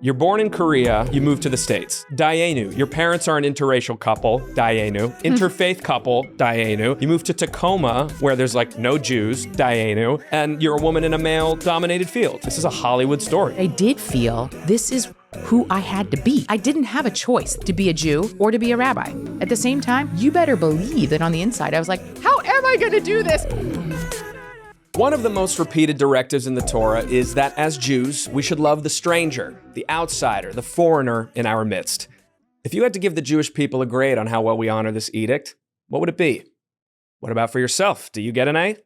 You're born in Korea, you move to the States. Dayenu, your parents are an interracial couple, Dayenu. Interfaith couple, Dayenu. You move to Tacoma, where there's like no Jews, Dayenu. And you're a woman in a male-dominated field. This is a Hollywood story. I did feel this is who I had to be. I didn't have a choice to be a Jew or to be a rabbi. At the same time, you better believe that on the inside, I was like, how am I gonna do this? One of the most repeated directives in the Torah is that as Jews, we should love the stranger, the outsider, the foreigner in our midst. If you had to give the Jewish people a grade on how well we honor this edict, what would it be? What about for yourself? Do you get an A?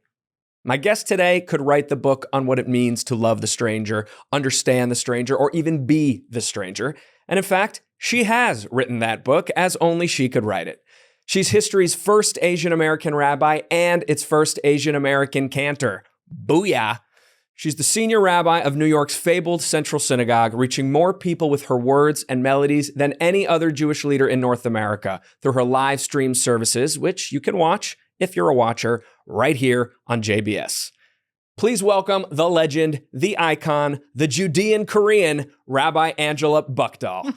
My guest today could write the book on what it means to love the stranger, understand the stranger, or even be the stranger. And in fact, she has written that book as only she could write it. She's history's first Asian American rabbi and its first Asian American cantor. Booyah! She's the senior rabbi of New York's fabled Central Synagogue, reaching more people with her words and melodies than any other Jewish leader in North America through her live stream services, which you can watch, if you're a watcher, right here on JBS. Please welcome the legend, the icon, the Judean Korean, Rabbi Angela Buchdahl.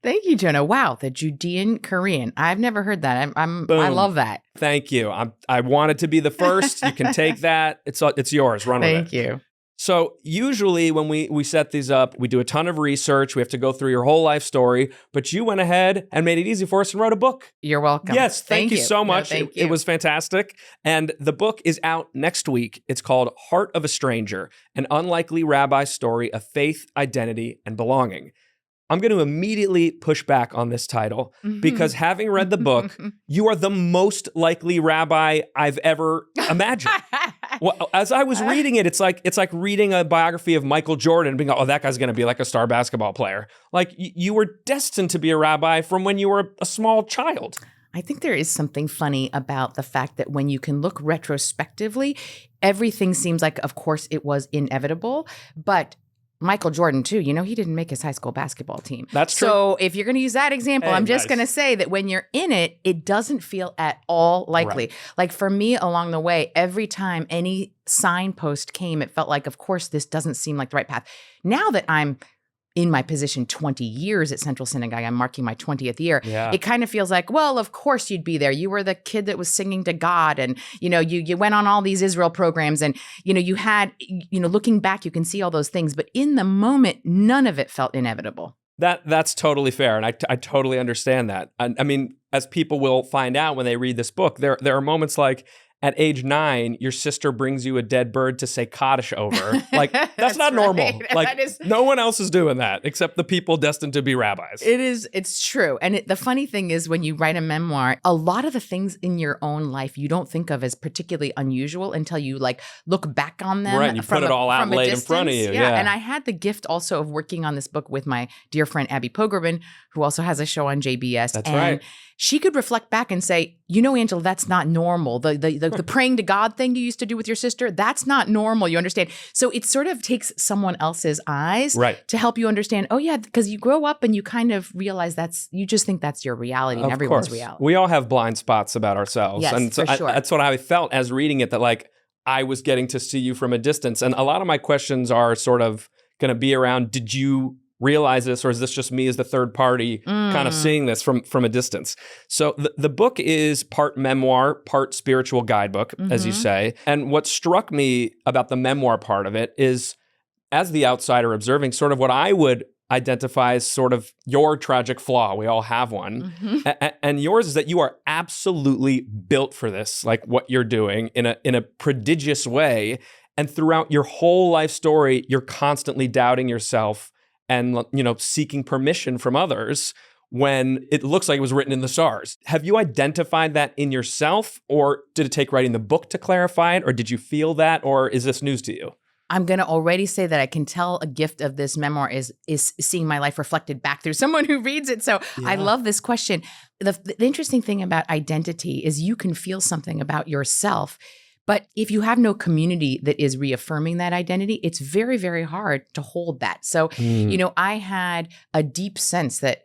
Thank you, Jonah. Wow, the Judean Korean. I've never heard that. I love that. Thank you. I wanted to be the first. You can take that. It's yours. Run with it. Thank you. So usually when we set these up, we do a ton of research. We have to go through your whole life story. But you went ahead and made it easy for us and wrote a book. You're welcome. Yes, thank you so much. No, thank you. It was fantastic. And the book is out next week. It's called Heart of a Stranger, an unlikely rabbi story of faith, identity, and belonging. I'm going to immediately push back on this title because having read the book, you are the most likely rabbi I've ever imagined. Well, as I was reading it, it's like reading a biography of Michael Jordan and being, oh, that guy's going to be like a star basketball player. Like you were destined to be a rabbi from when you were a small child. I think there is something funny about the fact that when you can look retrospectively, everything seems like, of course, it was inevitable, but Michael Jordan, too, he didn't make his high school basketball team. That's true. So if you're going to use that example, Hey, I'm just nice. going to say that when you're in it, it doesn't feel at all likely. Right. Like for me along the way, every time any signpost came, it felt like, of course, this doesn't seem like the right path. Now that I'm in my position 20 years at Central Synagogue, I'm marking my 20th year. Yeah. It kind of feels like, well, of course you'd be there. You were the kid that was singing to God and, you went on all these Israel programs and, you had, looking back, you can see all those things. But in the moment, none of it felt inevitable. That's totally fair. And I totally understand that. I mean, as people will find out when they read this book, there are moments like, at age 9, your sister brings you a dead bird to say Kaddish over. Like, that's not normal. Right. Like, no one else is doing that except the people destined to be rabbis. It's true. And the funny thing is when you write a memoir, a lot of the things in your own life you don't think of as particularly unusual until you look back on them. Right, and you put it all out laid in front of you. Yeah. And I had the gift also of working on this book with my dear friend Abby Pogrebin, who also has a show on JBS. That's right. She could reflect back and say, Angela, that's not normal. The praying to God thing you used to do with your sister, that's not normal. You understand? So it sort of takes someone else's eyes to help you understand, oh yeah, because you grow up and you kind of realize you just think that's your reality and everyone's reality. We all have blind spots about ourselves. Yes, and so for sure. that's what I felt as reading it, that I was getting to see you from a distance. And a lot of my questions are sort of going to be around, did you realize this, or is this just me as the third party kind of seeing this from a distance? So the book is part memoir, part spiritual guidebook, as you say. And what struck me about the memoir part of it is, as the outsider observing, sort of what I would identify as sort of your tragic flaw. We all have one. And yours is that you are absolutely built for this, like what you're doing in a prodigious way. And throughout your whole life story, you're constantly doubting yourself and, seeking permission from others when it looks like it was written in the stars. Have you identified that in yourself, or did it take writing the book to clarify it, or did you feel that, or is this news to you? I'm going to already say that I can tell a gift of this memoir is seeing my life reflected back through someone who reads it. So I love this question. The interesting thing about identity is you can feel something about yourself, but if you have no community that is reaffirming that identity, it's very, very hard to hold that. So, I had a deep sense that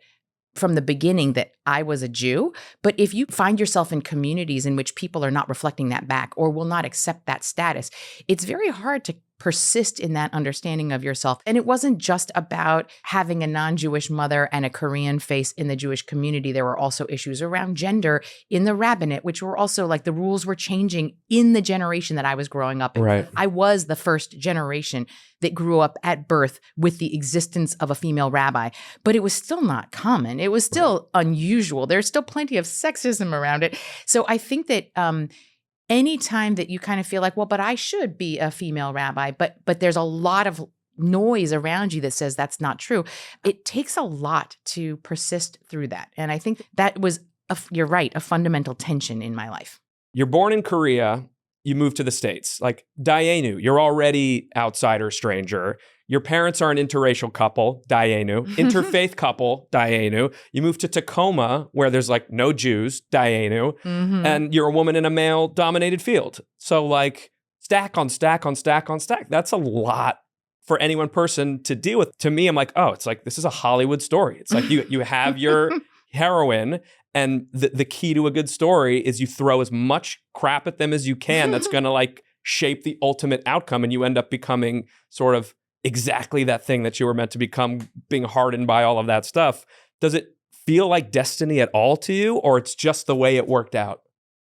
from the beginning that I was a Jew, but if you find yourself in communities in which people are not reflecting that back or will not accept that status, it's very hard to persist in that understanding of yourself. And it wasn't just about having a non-Jewish mother and a Korean face in the Jewish community. There were also issues around gender in the Rabbinate, which were also like the rules were changing in the generation that I was growing up in. Right. I was the first generation that grew up at birth with the existence of a female rabbi, but it was still not common. It was still unusual. There's still plenty of sexism around it. So I think that anytime that you kind of feel like, well, but I should be a female rabbi, but there's a lot of noise around you that says that's not true. It takes a lot to persist through that. And I think that was, you're right, a fundamental tension in my life. You're born in Korea. You move to the States. Like, Dayenu, you're already outsider, stranger. Your parents are an interracial couple, Dayenu. Interfaith couple, Dayenu. You move to Tacoma, where there's like no Jews, Dayenu. And you're a woman in a male-dominated field. So like, stack on stack on stack on stack. That's a lot for any one person to deal with. To me, I'm like, oh, it's like, this is a Hollywood story. It's like you have your heroine, and the key to a good story is you throw as much crap at them as you can that's going to like shape the ultimate outcome, and you end up becoming sort of exactly that thing that you were meant to become, being hardened by all of that stuff. Does it feel like destiny at all to you, or it's just the way it worked out?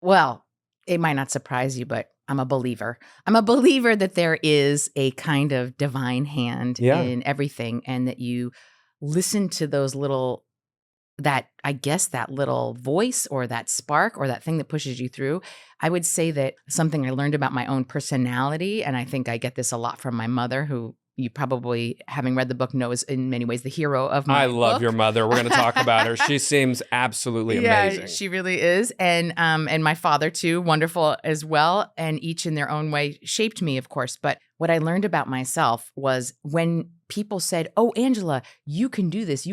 Well, it might not surprise you, but I'm a believer. I'm a believer that there is a kind of divine hand in everything, and that you listen to those little, that little voice or that spark or that thing that pushes you through. I would say that something I learned about my own personality, and I think I get this a lot from my mother, who you probably, having read the book, know is in many ways the hero of my book. I love your mother. We're going to talk about her. She seems absolutely amazing. Yeah, she really is. And my father too, wonderful as well. And each in their own way shaped me, of course. But what I learned about myself was when people said, oh, Angela, you can do this,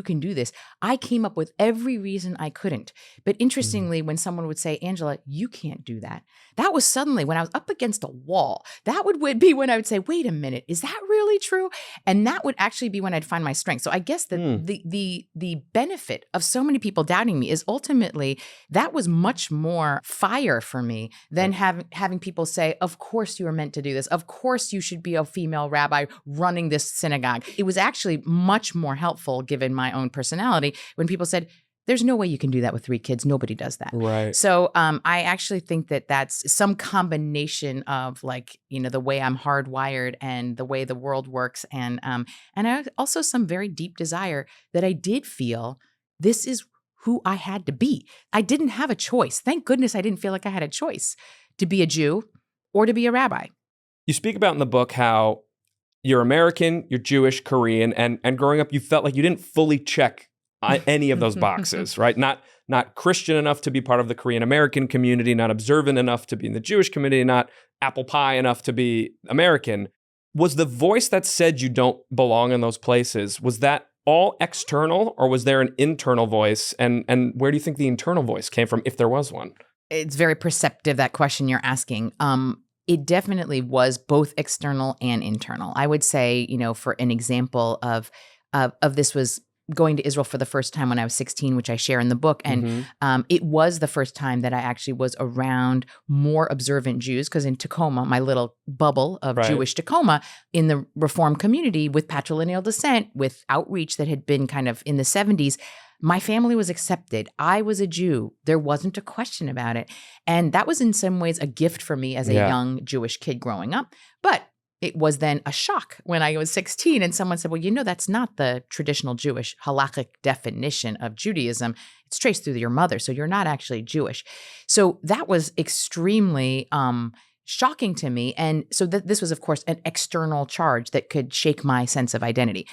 I came up with every reason I couldn't. But interestingly, when someone would say, Angela, you can't do that, that was suddenly when I was up against a wall. That would be when I would say, wait a minute, is that really true? And that would actually be when I'd find my strength. So I guess that the benefit of so many people doubting me is ultimately that was much more fire for me than having people say, of course you were meant to do this. Of course you should be a female rabbi running this synagogue. It was actually much more helpful, given my own personality, when people said, there's no way you can do that with 3 kids. Nobody does that. Right. So I actually think that that's some combination of like, the way I'm hardwired and the way the world works. And I also some very deep desire that I did feel this is who I had to be. I didn't have a choice. Thank goodness I didn't feel like I had a choice to be a Jew or to be a rabbi. You speak about in the book how you're American, you're Jewish, Korean, and growing up, you felt like you didn't fully check any of those boxes, right? Not Christian enough to be part of the Korean American community, not observant enough to be in the Jewish community, not apple pie enough to be American. Was the voice that said you don't belong in those places, was that all external, or was there an internal voice? And where do you think the internal voice came from, if there was one? It's very perceptive, that question you're asking. It definitely was both external and internal. I would say, for an example of this was going to Israel for the first time when I was 16, which I share in the book. And it was the first time that I actually was around more observant Jews, because in Tacoma, my little bubble of Jewish Tacoma, in the Reform community with patrilineal descent, with outreach that had been kind of in the 70s, my family was accepted. I was a Jew. There wasn't a question about it. And that was in some ways a gift for me as a young Jewish kid growing up. But it was then a shock when I was 16 and someone said, well, that's not the traditional Jewish halakhic definition of Judaism. It's traced through your mother, so you're not actually Jewish. So that was extremely shocking to me. And so this was, of course, an external charge that could shake my sense of identity.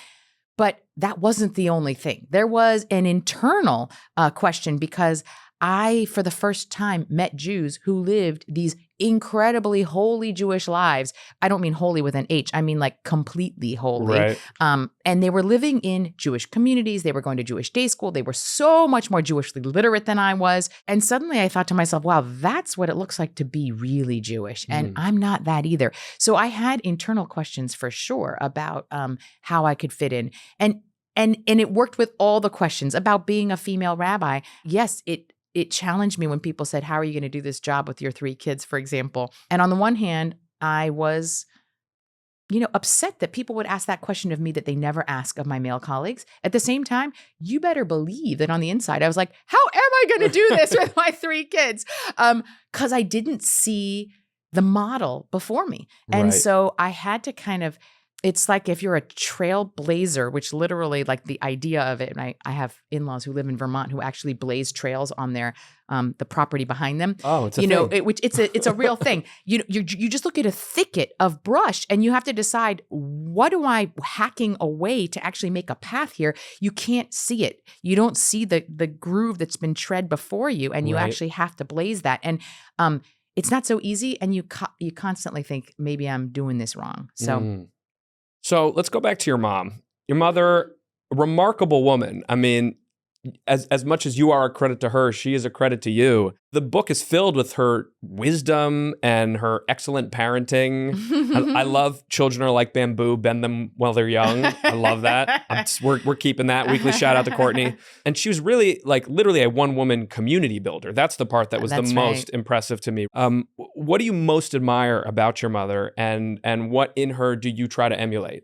But that wasn't the only thing. There was an internal question, because I, for the first time, met Jews who lived these incredibly holy Jewish lives. I don't mean holy with an H. I mean like completely holy. Right. And they were living in Jewish communities. They were going to Jewish day school. They were so much more Jewishly literate than I was. And suddenly I thought to myself, wow, that's what it looks like to be really Jewish. And I'm not that either. So I had internal questions for sure about how I could fit in. And it worked with all the questions about being a female rabbi. Yes, it challenged me when people said, how are you going to do this job with your 3 kids, for example? And on the one hand, I was, upset that people would ask that question of me that they never ask of my male colleagues. At the same time, you better believe that on the inside, I was like, how am I going to do this with my 3 kids? Because I didn't see the model before me. And Right. so I had to kind of, it's like if you're a trailblazer, which literally like the idea of it, and I have in-laws who live in Vermont who actually blaze trails on their the property behind them. Oh, it's a thing. It's a real thing. You just look at a thicket of brush and you have to decide, what am I hacking away to actually make a path here? You can't see it. You don't see the groove that's been tread before you, and you Right. actually have to blaze that. And it's not so easy, and you constantly think, maybe I'm doing this wrong. So. So let's go back to your mom. Your mother, a remarkable woman. I mean, as much as you are a credit to her, she is a credit to you. The book is filled with her wisdom and her excellent parenting. I love children are like bamboo, bend them while they're young. I love that. We're keeping that. Weekly shout out to Courtney. And she was really like literally a one-woman community builder. That's the part that was the most impressive to me. What do you most admire about your mother, and what in her do you try to emulate?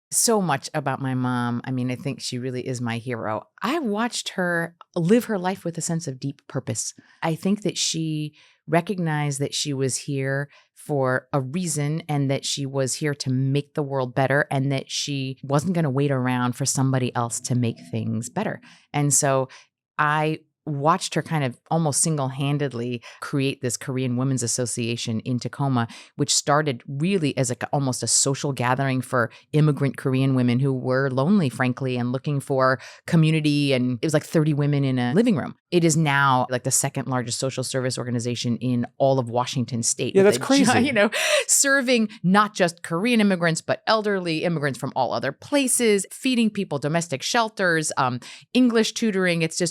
So much about my mom. I mean, I think she really is my hero. I watched her live her life with a sense of deep purpose. I think that she recognized that she was here for a reason, and that she was here to make the world better, and that she wasn't going to wait around for somebody else to make things better. And so I watched her kind of almost single-handedly create this Korean Women's Association in Tacoma, which started really as almost a social gathering for immigrant Korean women who were lonely, frankly, and looking for community. And it was like 30 women in a living room. It is now like the 2nd largest social service organization in all of Washington state. Yeah, that's crazy. Serving not just Korean immigrants, but elderly immigrants from all other places, feeding people, domestic shelters, English tutoring. It's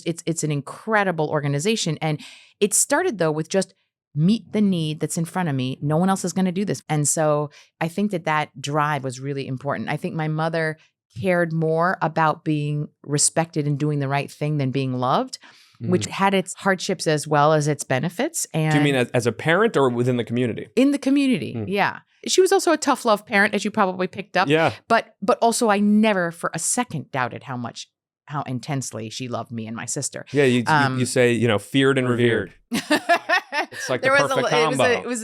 an incredible organization. And it started though with just meet the need that's in front of me. No one else is going to do this. And so I think that drive was really important. I think my mother cared more about being respected and doing the right thing than being loved, which had its hardships as well as its benefits. And do you mean as a parent or within the community? In the community, yeah. She was also a tough love parent, as you probably picked up. Yeah. But also I never for a second doubted how intensely she loved me and my sister. Yeah, you say, feared and revered. It's like the perfect combo.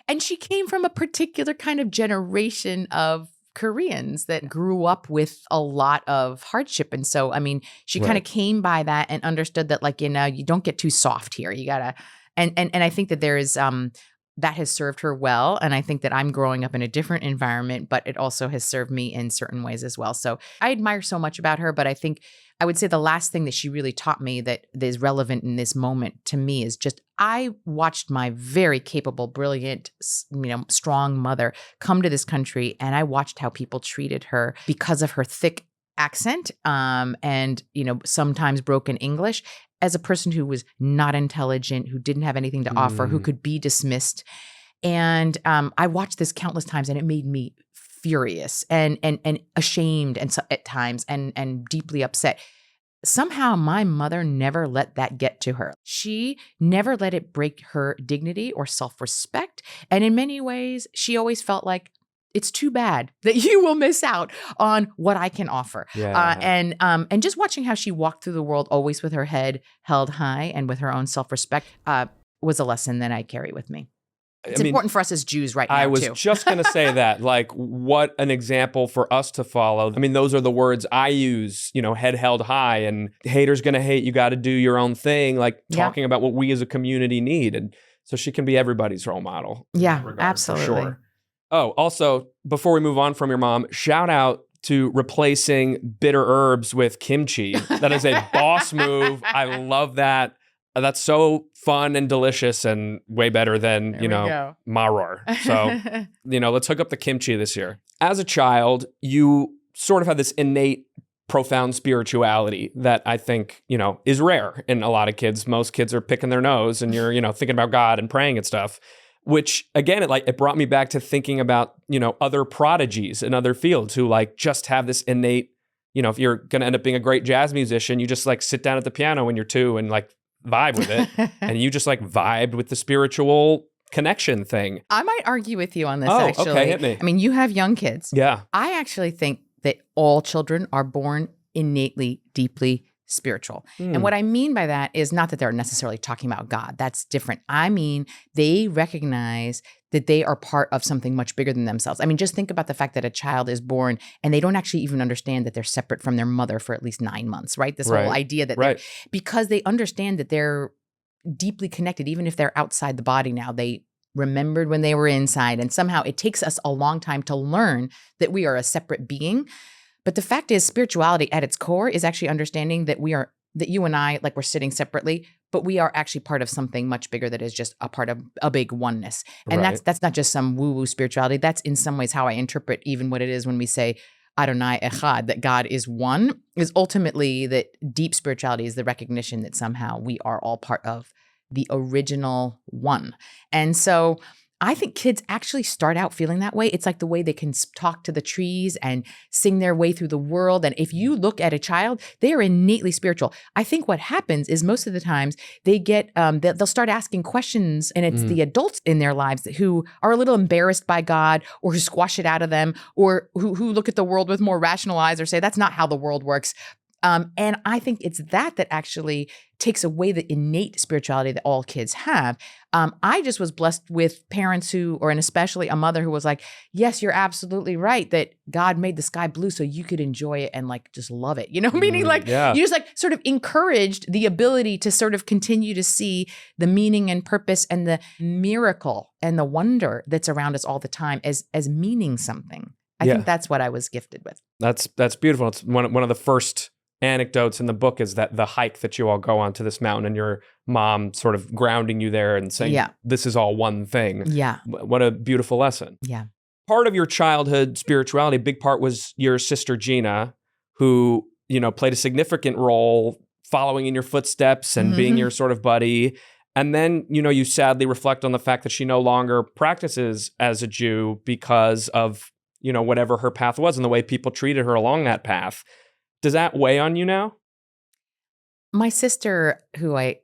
And she came from a particular kind of generation of Koreans that grew up with a lot of hardship. And so, I mean, she kind of came by that and understood that, like, you don't get too soft here. You gotta, and I think that there is, that has served her well. And I think that I'm growing up in a different environment, but it also has served me in certain ways as well. So I admire so much about her, but I think I would say the last thing that she really taught me that is relevant in this moment to me is just, I watched my very capable, brilliant, strong mother come to this country, and I watched how people treated her because of her thick accent, and, sometimes broken English, as a person who was not intelligent, who didn't have anything to offer, who could be dismissed. And I watched this countless times, and it made me furious and ashamed and at times and deeply upset. Somehow my mother never let that get to her. She never let it break her dignity or self-respect. And in many ways, she always felt like, it's too bad that you will miss out on what I can offer. Yeah. And just watching how she walked through the world, always with her head held high and with her own self-respect, was a lesson that I carry with me. It's important for us as Jews right now, I was too. just going to say that, like, what an example for us to follow. I mean, those are the words I use, head held high, and haters going to hate, you got to do your own thing, like talking about what we as a community need. And so she can be everybody's role model. Yeah, absolutely. For sure. Oh, also, before we move on from your mom, shout out to replacing bitter herbs with kimchi. That is a boss move. I love that. That's so fun and delicious and way better than, maror. So, let's hook up the kimchi this year. As a child, you sort of had this innate, profound spirituality that I think, is rare in a lot of kids. Most kids are picking their nose and you're, thinking about God and praying and stuff. Which, again, it brought me back to thinking about, other prodigies in other fields who just have this innate, if you're going to end up being a great jazz musician, you just sit down at the piano when you're 2 and vibe with it. And you just vibed with the spiritual connection thing. I might argue with you on this, Oh, actually. okay, hit me. I mean, you have young kids. Yeah. I actually think that all children are born innately, deeply spiritual. And what I mean by that is not that they're necessarily talking about God. That's different. I mean, they recognize that they are part of something much bigger than themselves. I mean, just think about the fact that a child is born and they don't actually even understand that they're separate from their mother for at least 9 months, right? This whole idea that because they understand that they're deeply connected, even if they're outside the body now, they remembered when they were inside. And somehow it takes us a long time to learn that we are a separate being. But the fact is, spirituality at its core is actually understanding that that you and I, like we're sitting separately, but we are actually part of something much bigger that is just a part of a big oneness. And that's not just some woo-woo spirituality. That's in some ways how I interpret even what it is when we say Adonai Echad, that God is one, is ultimately that deep spirituality is the recognition that somehow we are all part of the original one. And so I think kids actually start out feeling that way. It's like the way they can talk to the trees and sing their way through the world. And if you look at a child, they are innately spiritual. I think what happens is most of the times they get, they'll start asking questions, and it's the adults in their lives who are a little embarrassed by God, or who squash it out of them, or who look at the world with more rational eyes, or say, that's not how the world works. And I think it's that actually takes away the innate spirituality that all kids have. I just was blessed with parents and especially a mother who was like, yes, you're absolutely right that God made the sky blue so you could enjoy it and like just love it. You know, meaning you just like sort of encouraged the ability to sort of continue to see the meaning and purpose and the miracle and the wonder that's around us all the time as meaning something. I think that's what I was gifted with. That's beautiful. It's one of the first anecdotes in the book is that the hike that you all go on to this mountain and your mom sort of grounding you there and saying, this is all one thing. Yeah. What a beautiful lesson. Yeah. Part of your childhood spirituality, a big part was your sister Gina, who, played a significant role following in your footsteps and being your sort of buddy. And then, you sadly reflect on the fact that she no longer practices as a Jew because of, whatever her path was and the way people treated her along that path. Does that weigh on you now? My sister, who I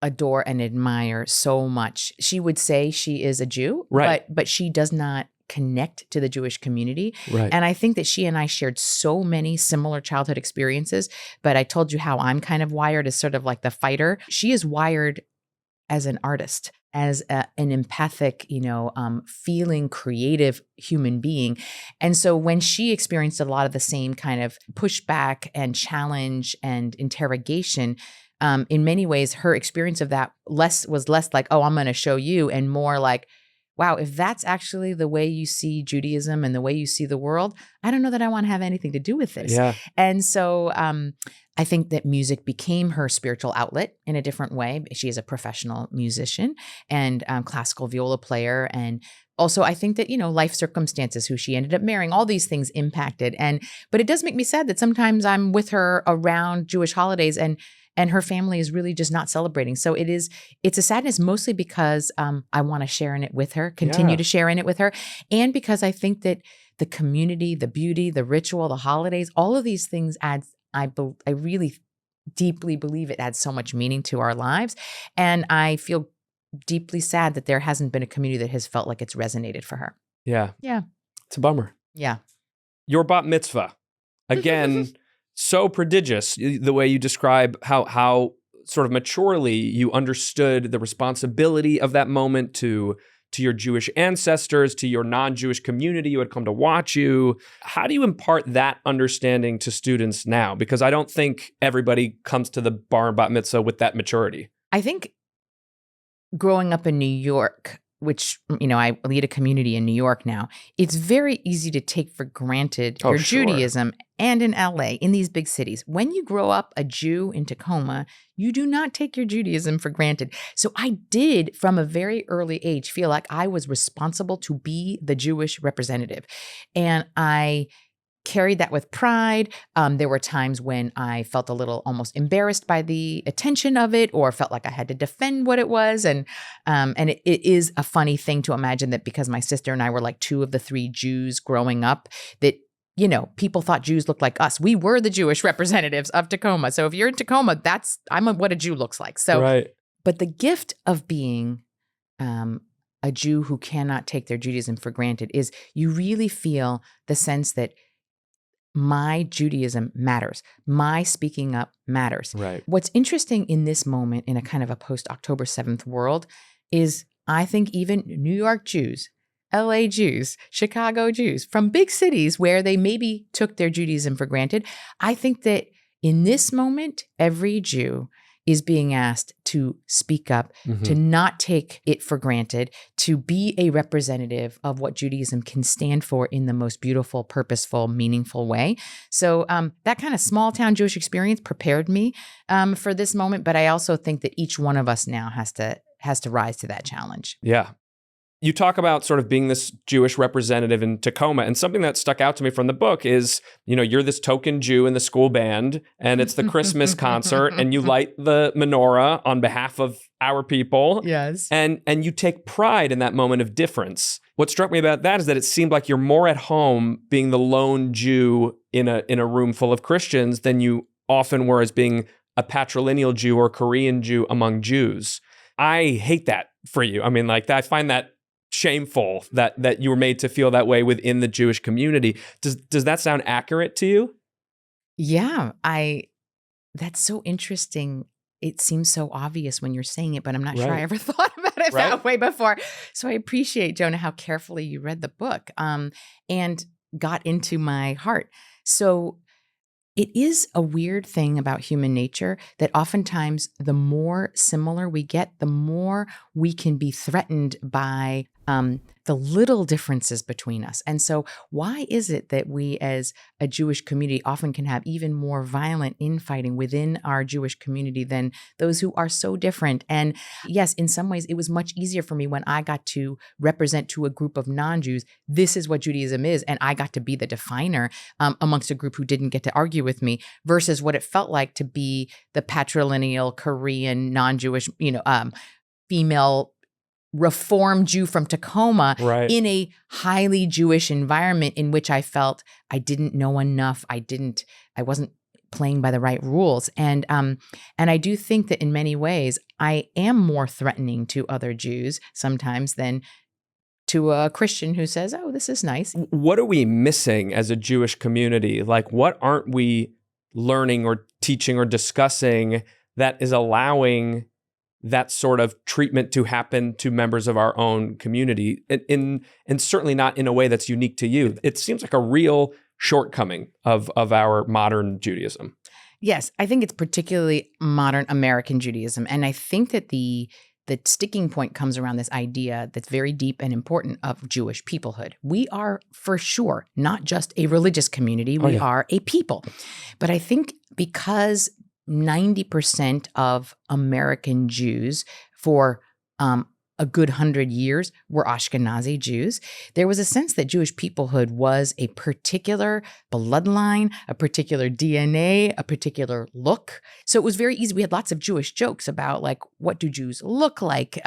adore and admire so much, she would say she is a Jew, but she does not connect to the Jewish community. Right. And I think that she and I shared so many similar childhood experiences, but I told you how I'm kind of wired as sort of like the fighter. She is wired as an artist, as an empathic, feeling, creative human being. And so when she experienced a lot of the same kind of pushback and challenge and interrogation, in many ways, her experience of that was less like, oh, I'm going to show you, and more like, wow, if that's actually the way you see Judaism and the way you see the world, I don't know that I want to have anything to do with this. Yeah. And so I think that music became her spiritual outlet in a different way. She is a professional musician and classical viola player. And also I think that, life circumstances, who she ended up marrying, all these things impacted. But it does make me sad that sometimes I'm with her around Jewish holidays and her family is really just not celebrating. So it's a sadness mostly because I want to share in it with her, continue to share in it with her. And because I think that the community, the beauty, the ritual, the holidays, all of these things I really deeply believe it adds so much meaning to our lives. And I feel deeply sad that there hasn't been a community that has felt like it's resonated for her. Yeah. Yeah. It's a bummer. Yeah. Your bat mitzvah, again, so prodigious, the way you describe how sort of maturely you understood the responsibility of that moment to your Jewish ancestors, to your non-Jewish community who had come to watch you. How do you impart that understanding to students now? Because I don't think everybody comes to the bar and bat mitzvah with that maturity. I think growing up in New York, which, I lead a community in New York now, it's very easy to take for granted your Judaism. And in LA, in these big cities, when you grow up a Jew in Tacoma, you do not take your Judaism for granted. So I did, from a very early age, feel like I was responsible to be the Jewish representative. And I carried that with pride. There were times when I felt a little almost embarrassed by the attention of it, or felt like I had to defend what it was. And it is a funny thing to imagine that because my sister and I were like 2 of the 3 Jews growing up, that people thought Jews looked like us. We were the Jewish representatives of Tacoma. So if you're in Tacoma, I'm what a Jew looks like. So, but the gift of being a Jew who cannot take their Judaism for granted is you really feel the sense that my Judaism matters. My speaking up matters. Right. What's interesting in this moment in a kind of a post-October 7th world is I think even New York Jews, LA Jews, Chicago Jews from big cities where they maybe took their Judaism for granted, I think that in this moment, every Jew is being asked to speak up, to not take it for granted, to be a representative of what Judaism can stand for in the most beautiful, purposeful, meaningful way. So that kind of small town Jewish experience prepared me for this moment. But I also think that each one of us now has to rise to that challenge. Yeah. You talk about sort of being this Jewish representative in Tacoma, and something that stuck out to me from the book is, you're this token Jew in the school band, and it's the Christmas concert, and you light the menorah on behalf of our people. Yes. And you take pride in that moment of difference. What struck me about that is that it seemed like you're more at home being the lone Jew in a room full of Christians than you often were as being a patrilineal Jew or Korean Jew among Jews. I hate that for you. I mean, I find that shameful that you were made to feel that way within the Jewish community. Does that sound accurate to you? Yeah, that's so interesting. It seems so obvious when you're saying it, but I'm not sure I ever thought about it that way before. So I appreciate, Jonah, how carefully you read the book and got into my heart. So it is a weird thing about human nature that oftentimes the more similar we get, the more we can be threatened by the little differences between us. And so why is it that we as a Jewish community often can have even more violent infighting within our Jewish community than those who are so different? And yes, in some ways, it was much easier for me when I got to represent to a group of non-Jews, this is what Judaism is, and I got to be the definer amongst a group who didn't get to argue with me, versus what it felt like to be the patrilineal Korean non-Jewish, female Reform Jew from Tacoma in a highly Jewish environment in which I felt I didn't know enough. I wasn't playing by the right rules. And I do think that in many ways, I am more threatening to other Jews sometimes than to a Christian who says, oh, this is nice. What are we missing as a Jewish community? What aren't we learning or teaching or discussing that is allowing that sort of treatment to happen to members of our own community, and certainly not in a way that's unique to you? It seems like a real shortcoming of our modern Judaism. Yes, I think it's particularly modern American Judaism. And I think that the sticking point comes around this idea that's very deep and important of Jewish peoplehood. We are for sure not just a religious community, we are a people. But I think because 90% of American Jews for a good 100 years were Ashkenazi Jews, there was a sense that Jewish peoplehood was a particular bloodline, a particular DNA, a particular look. So it was very easy. We had lots of Jewish jokes about what do Jews look like?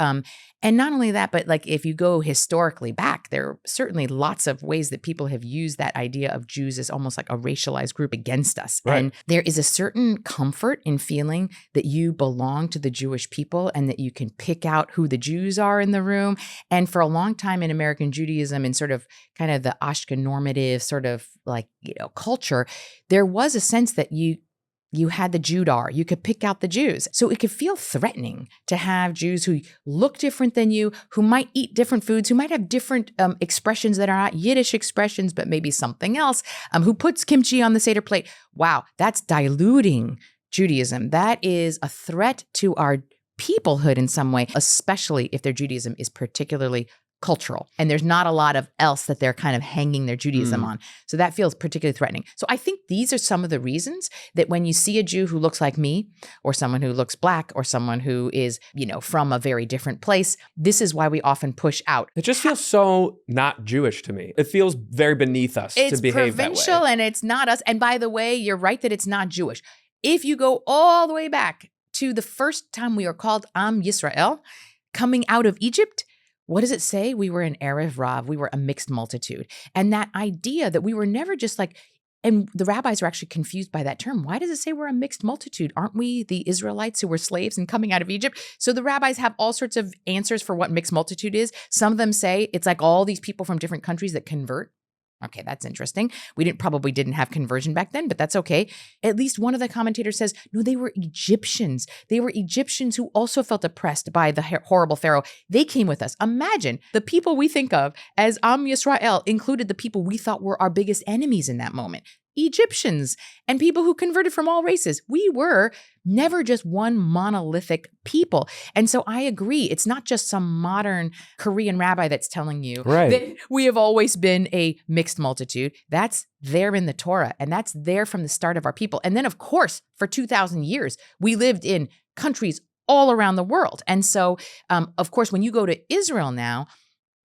And not only that, but if you go historically back, there are certainly lots of ways that people have used that idea of Jews as almost like a racialized group against us. Right. And there is a certain comfort in feeling that you belong to the Jewish people and that you can pick out who the Jews are in the room. And for a long time in American Judaism and sort of kind of the Ashkenormative sort of culture, there was a sense that you had the Judar. You could pick out the Jews. So it could feel threatening to have Jews who look different than you, who might eat different foods, who might have different expressions that are not Yiddish expressions, but maybe something else, who puts kimchi on the Seder plate. Wow, that's diluting Judaism. That is a threat to our peoplehood in some way, especially if their Judaism is particularly cultural. And there's not a lot of else that they're kind of hanging their Judaism on. So that feels particularly threatening. So I think these are some of the reasons that when you see a Jew who looks like me, or someone who looks black, or someone who is, from a very different place, this is why we often push out. It just feels so not Jewish to me. It feels very beneath us to behave that way. It's provincial and it's not us. And by the way, you're right that it's not Jewish. If you go all the way back to the first time we were called Am Yisrael, coming out of Egypt, what does it say? We were an Erev Rav. We were a mixed multitude. And that idea that we were never just And the rabbis are actually confused by that term. Why does it say we're a mixed multitude? Aren't we the Israelites who were slaves and coming out of Egypt? So the rabbis have all sorts of answers for what mixed multitude is. Some of them say it's like all these people from different countries that convert. Okay, that's interesting. We probably didn't have conversion back then, but that's okay. At least one of the commentators says, no, they were Egyptians. They were Egyptians who also felt oppressed by the horrible Pharaoh. They came with us. Imagine the people we think of as Am Yisrael included the people we thought were our biggest enemies in that moment. Egyptians and people who converted from all races. We were never just one monolithic people. And so I agree. It's not just some modern Korean rabbi that's telling you that we have always been a mixed multitude. That's there in the Torah, and that's there from the start of our people. And then, of course, for 2,000 years, we lived in countries all around the world. And so, of course, when you go to Israel now,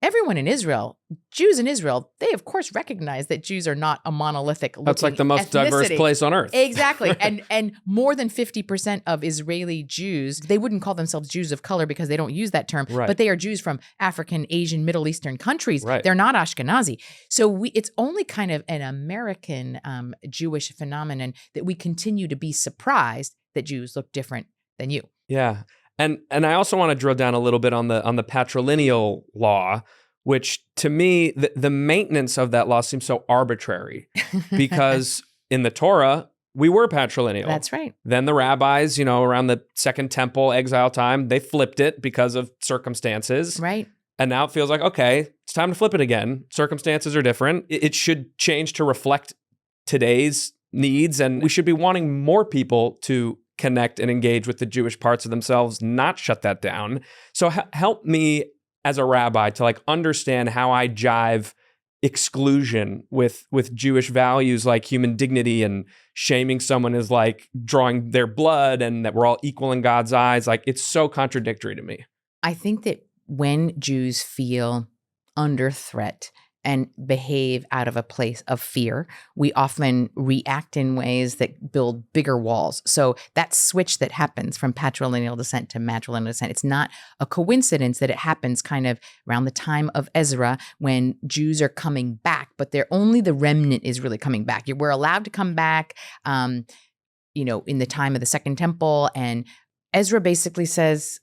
everyone in Israel, Jews in Israel, they of course recognize that Jews are not a monolithic looking That's like the most diverse place on earth. Exactly. And more than 50% of Israeli Jews, they wouldn't call themselves Jews of color because they don't use that term, but they are Jews from African, Asian, Middle Eastern countries. They're not Ashkenazi. So it's only kind of an American Jewish phenomenon that we continue to be surprised that Jews look different than you. Yeah. And I also want to drill down a little bit on the patrilineal law, which to me, the maintenance of that law seems so arbitrary because in the Torah, we were patrilineal. That's right. Then the rabbis, around the Second Temple exile time, they flipped it because of circumstances. Right. And now it feels like, okay, it's time to flip it again. Circumstances are different. It should change to reflect today's needs, and we should be wanting more people to connect and engage with the Jewish parts of themselves, not shut that down. So help me as a rabbi to understand how I jive exclusion with Jewish values like human dignity, and shaming someone is like drawing their blood, and that we're all equal in God's eyes. It's so contradictory to me. I think that when Jews feel under threat and behave out of a place of fear, we often react in ways that build bigger walls. So that switch that happens from patrilineal descent to matrilineal descent, it's not a coincidence that it happens kind of around the time of Ezra when Jews are coming back, but only the remnant is really coming back. We're allowed to come back, in the time of the Second Temple. And Ezra basically says,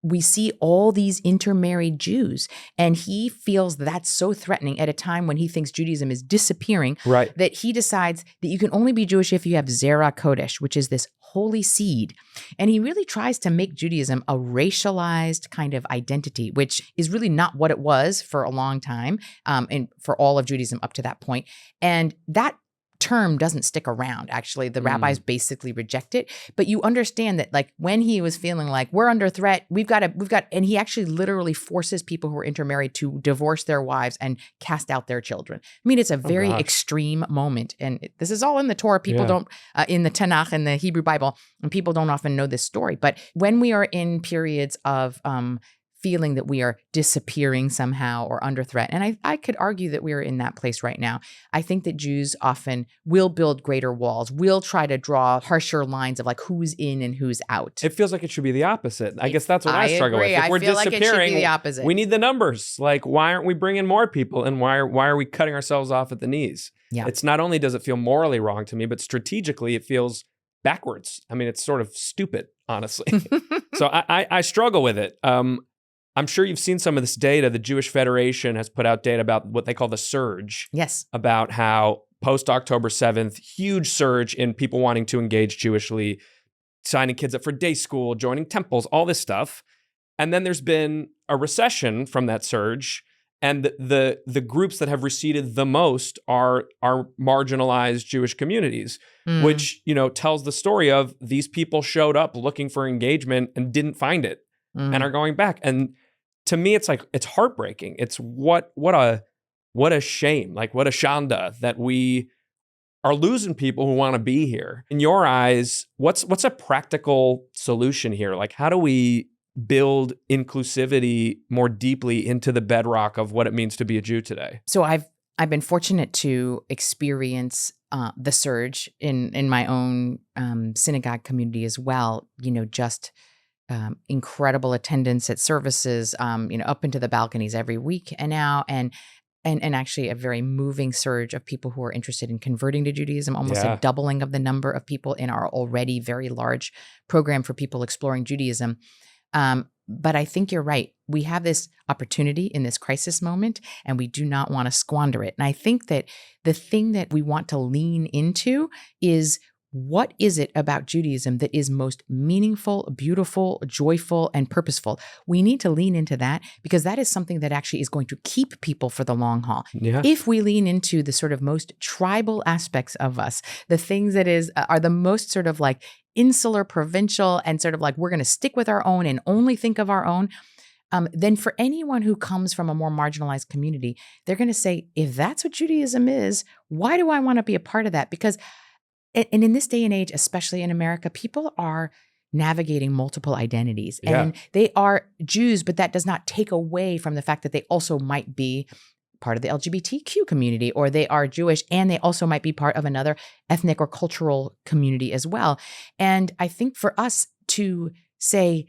we see all these intermarried Jews, and he feels that's so threatening at a time when he thinks Judaism is disappearing, that he decides that you can only be Jewish if you have Zerah Kodesh, which is this holy seed. And he really tries to make Judaism a racialized kind of identity, which is really not what it was for a long time, and for all of Judaism up to that point. And that term doesn't stick around. Actually, the rabbis basically reject it. But you understand that when he was feeling like we're under threat, we've got, and he actually literally forces people who are intermarried to divorce their wives and cast out their children. I mean, it's a very extreme moment. And this is all in the Torah. People don't, in the Tanakh and the Hebrew Bible, and people don't often know this story. But when we are in periods of, feeling that we are disappearing somehow or under threat. And I could argue that we're in that place right now. I think that Jews often will build greater walls, will try to draw harsher lines of who's in and who's out. It feels like it should be the opposite. I guess that's what I struggle with. If we're feel disappearing, like it should be the opposite. We need the numbers. Why aren't we bringing more people? And why are we cutting ourselves off at the knees? Yeah. It's not only does it feel morally wrong to me, but strategically it feels backwards. I mean, it's sort of stupid, honestly. So I struggle with it. I'm sure you've seen some of this data. The Jewish Federation has put out data about what they call the surge. Yes. About how post-October 7th, huge surge in people wanting to engage Jewishly, signing kids up for day school, joining temples, all this stuff. And then there's been a recession from that surge. And the groups that have receded the most are marginalized Jewish communities, which, tells the story of these people showed up looking for engagement and didn't find it and are going back. And to me, it's it's heartbreaking. It's what a shame, what a shanda that we are losing people who want to be here. In your eyes, what's a practical solution here? How do we build inclusivity more deeply into the bedrock of what it means to be a Jew today? So I've been fortunate to experience the surge in my own synagogue community as well. Just incredible attendance at services, up into the balconies every week and now. And and actually a very moving surge of people who are interested in converting to Judaism, almost Yeah. a doubling of the number of people in our already very large program for people exploring Judaism. But I think you're right. We have this opportunity in this crisis moment, and we do not want to squander it. And I think that the thing that we want to lean into is, what is it about Judaism that is most meaningful, beautiful, joyful, and purposeful? We need to lean into that, because that is something that actually is going to keep people for the long haul. Yeah. If we lean into the sort of most tribal aspects of us, the things that are the most sort of like insular, provincial, and sort of like we're going to stick with our own and only think of our own, then for anyone who comes from a more marginalized community, they're going to say, if that's what Judaism is, why do I want to be a part of that? Because and in this day and age, especially in America, people are navigating multiple identities. Yeah. And they are Jews, but that does not take away from the fact that they also might be part of the LGBTQ community, or they are Jewish and they also might be part of another ethnic or cultural community as well. And I think for us to say,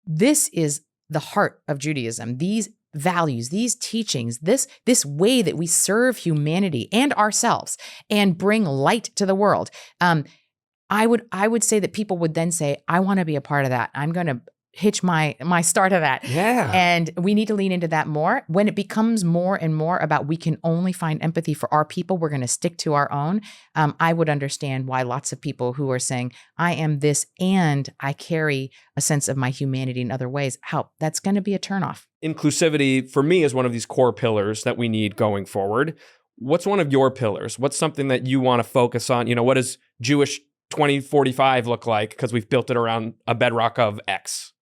this is the heart of Judaism, these values, these teachings, this way that we serve humanity and ourselves and bring light to the world. I would say that people would then say, I want to be a part of that. I'm going to hitch my start of that. Yeah. And we need to lean into that more. When it becomes more and more about we can only find empathy for our people, we're going to stick to our own. I would understand why lots of people who are saying, I am this and I carry a sense of my humanity in other ways, that's going to be a turnoff. Inclusivity for me is one of these core pillars that we need going forward. What's one of your pillars? What's something that you want to focus on? What does Jewish 2045 look like? Because we've built it around a bedrock of X.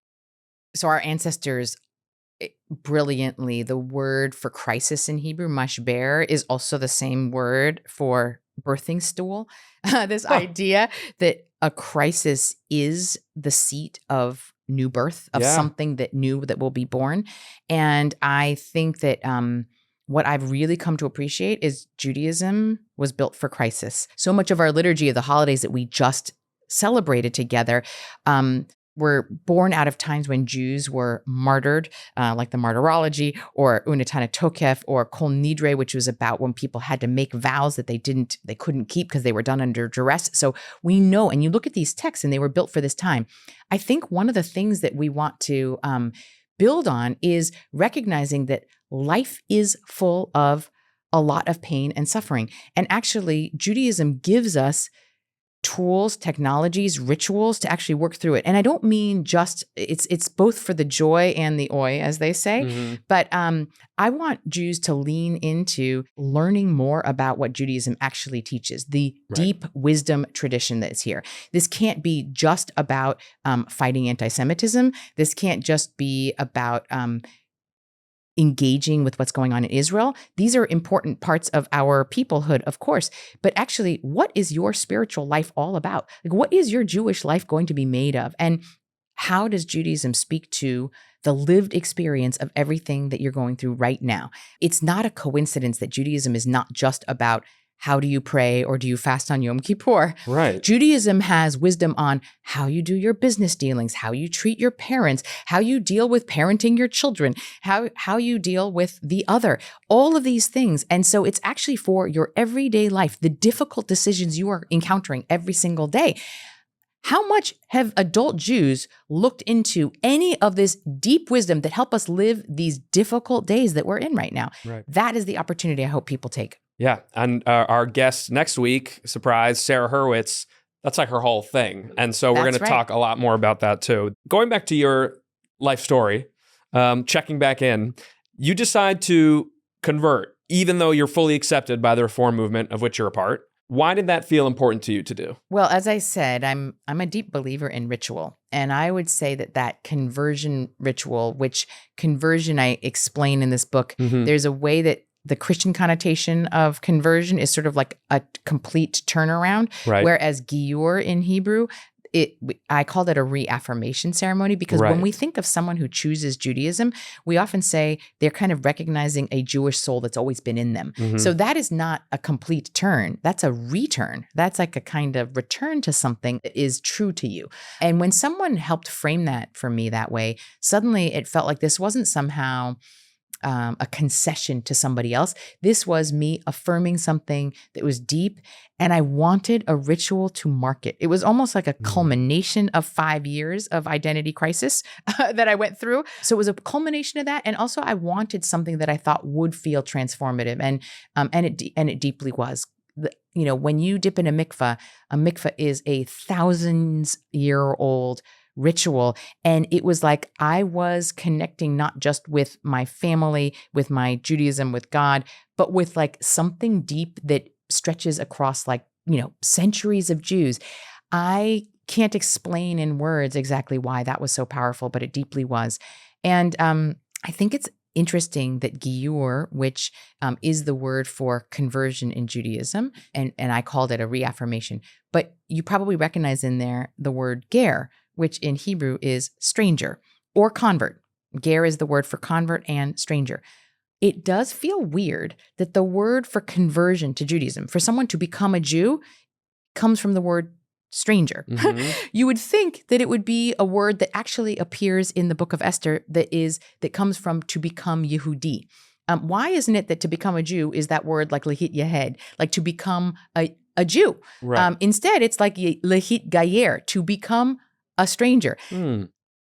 So our ancestors brilliantly, the word for crisis in Hebrew, mashber, is also the same word for birthing stool. This idea that a crisis is the seat of new birth, of something that new that will be born. And I think that what I've really come to appreciate is Judaism was built for crisis. So much of our liturgy of the holidays that we just celebrated together were born out of times when Jews were martyred, like the martyrology, or Unetana Tokef, or Kol Nidre, which was about when people had to make vows that they couldn't keep because they were done under duress. So we know, and you look at these texts and they were built for this time. I think one of the things that we want to build on is recognizing that life is full of a lot of pain and suffering. And actually, Judaism gives us tools, technologies, rituals to actually work through it. And I don't mean just, it's both for the joy and the oi, as they say, but I want Jews to lean into learning more about what Judaism actually teaches, the deep wisdom tradition that's here. This can't be just about fighting anti-Semitism. This can't just be about engaging with what's going on in Israel. These are important parts of our peoplehood, of course. But actually, what is your spiritual life all about? Like, what is your Jewish life going to be made of? And how does Judaism speak to the lived experience of everything that you're going through right now? It's not a coincidence that Judaism is not just about how do you pray or do you fast on Yom Kippur? Right. Judaism has wisdom on how you do your business dealings, how you treat your parents, how you deal with parenting your children, how you deal with the other, all of these things. And so it's actually for your everyday life, the difficult decisions you are encountering every single day. How much have adult Jews looked into any of this deep wisdom that help us live these difficult days that we're in right now? Right. That is the opportunity I hope people take. Yeah. And our guest next week, surprise, Sarah Hurwitz, that's like her whole thing. And so we're going to talk a lot more about that too. Going back to your life story, checking back in, you decide to convert, even though you're fully accepted by the Reform movement of which you're a part. Why did that feel important to you to do? Well, as I said, I'm a deep believer in ritual. And I would say that conversion ritual, which conversion I explain in this book, there's a way that the Christian connotation of conversion is sort of like a complete turnaround, whereas Giyur in Hebrew, I called it a reaffirmation ceremony because when we think of someone who chooses Judaism, we often say they're kind of recognizing a Jewish soul that's always been in them. So that is not a complete turn. That's a return. That's like a kind of return to something that is true to you. And when someone helped frame that for me that way, suddenly it felt like this wasn't somehow a concession to somebody else. This was me affirming something that was deep, and I wanted a ritual to mark it. It was almost like a culmination of 5 years of identity crisis that I went through. So it was a culmination of that, and also I wanted something that I thought would feel transformative, and it deeply was. When you dip in a mikvah is a thousands-year-old ritual. And it was like I was connecting not just with my family, with my Judaism, with God, but with like something deep that stretches across centuries of Jews. I can't explain in words exactly why that was so powerful, but it deeply was. And I think it's interesting that Giyur, which is the word for conversion in Judaism, and I called it a reaffirmation, but you probably recognize in there the word ger, which in Hebrew is stranger or convert. Ger is the word for convert and stranger. It does feel weird that the word for conversion to Judaism, for someone to become a Jew, comes from the word stranger. Mm-hmm. You would think that it would be a word that actually appears in the book of Esther that comes from to become Yehudi. Why isn't it that to become a Jew is that word like lehit yahed, like to become a Jew? Right. Instead, it's like lehit gayer, to become a stranger.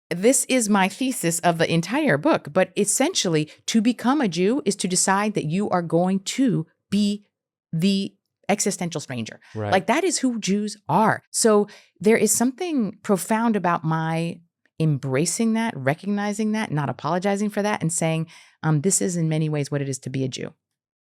This is my thesis of the entire book, but essentially to become a Jew is to decide that you are going to be the existential stranger. Right. Like that is who Jews are. So there is something profound about my embracing that, recognizing that, not apologizing for that, and saying, this is in many ways what it is to be a Jew.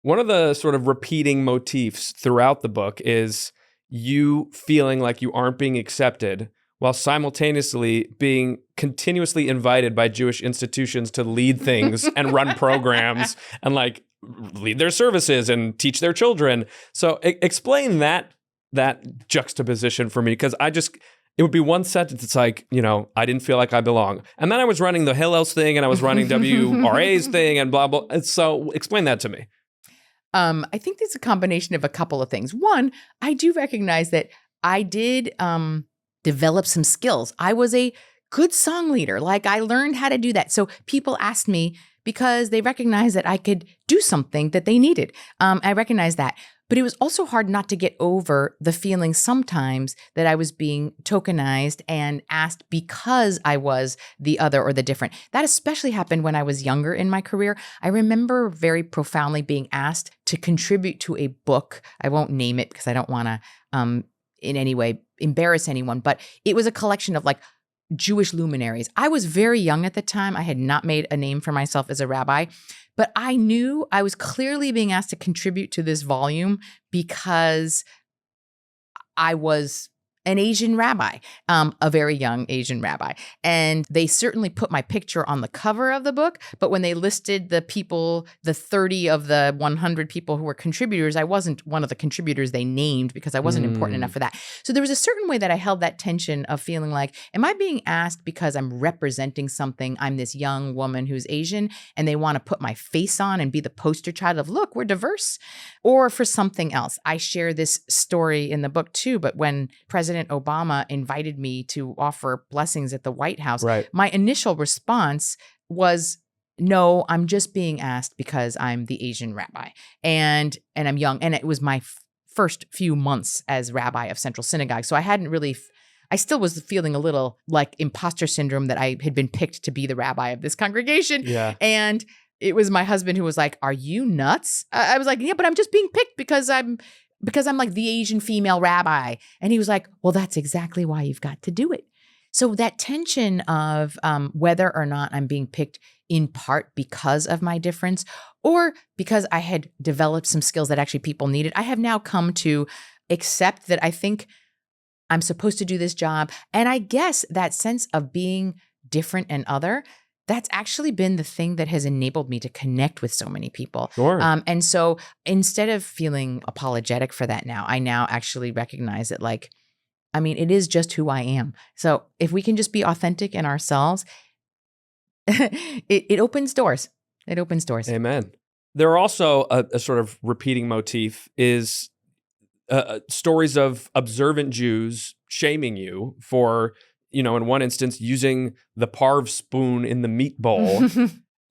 One of the sort of repeating motifs throughout the book is you feeling like you aren't being accepted while simultaneously being continuously invited by Jewish institutions to lead things and run programs and like lead their services and teach their children. So explain that juxtaposition for me, because it would be one sentence. It's like, I didn't feel like I belong. And then I was running the Hillel's thing and I was running WRA's thing and blah, blah. And so explain that to me. I think there's a combination of a couple of things. One, I do recognize that I did develop some skills. I was a good song leader. Like I learned how to do that. So people asked me because they recognized that I could do something that they needed. I recognize that. But it was also hard not to get over the feeling sometimes that I was being tokenized and asked because I was the other or the different. That especially happened when I was younger in my career. I remember very profoundly being asked to contribute to a book. I won't name it because I don't want to in any way embarrass anyone, but it was a collection of like Jewish luminaries. I was very young at the time. I had not made a name for myself as a rabbi, but I knew I was clearly being asked to contribute to this volume because I was an Asian rabbi, a very young Asian rabbi. And they certainly put my picture on the cover of the book, but when they listed the people, the 30 of the 100 people who were contributors, I wasn't one of the contributors they named because I wasn't important enough for that. So there was a certain way that I held that tension of feeling like, am I being asked because I'm representing something? I'm this young woman who's Asian and they want to put my face on and be the poster child of, look, we're diverse, or for something else. I share this story in the book too, but when President Obama invited me to offer blessings at the White House, right, my initial response was, no, I'm just being asked because I'm the Asian rabbi and I'm young. And it was my first few months as rabbi of Central Synagogue. So I still was feeling a little like imposter syndrome that I had been picked to be the rabbi of this congregation. Yeah. And it was my husband who was like, are you nuts? I was like, yeah, but I'm just being picked because I'm like the Asian female rabbi. And he was like, well, that's exactly why you've got to do it. So that tension of whether or not I'm being picked in part because of my difference or because I had developed some skills that actually people needed, I have now come to accept that I think I'm supposed to do this job. And I guess that sense of being different and other, that's actually been the thing that has enabled me to connect with so many people. Sure. And so instead of feeling apologetic for that now, I now actually recognize that it is just who I am. So if we can just be authentic in ourselves, it opens doors. It opens doors. Amen. There are also a sort of repeating motif is stories of observant Jews shaming you for, in one instance, using the parv spoon in the meat bowl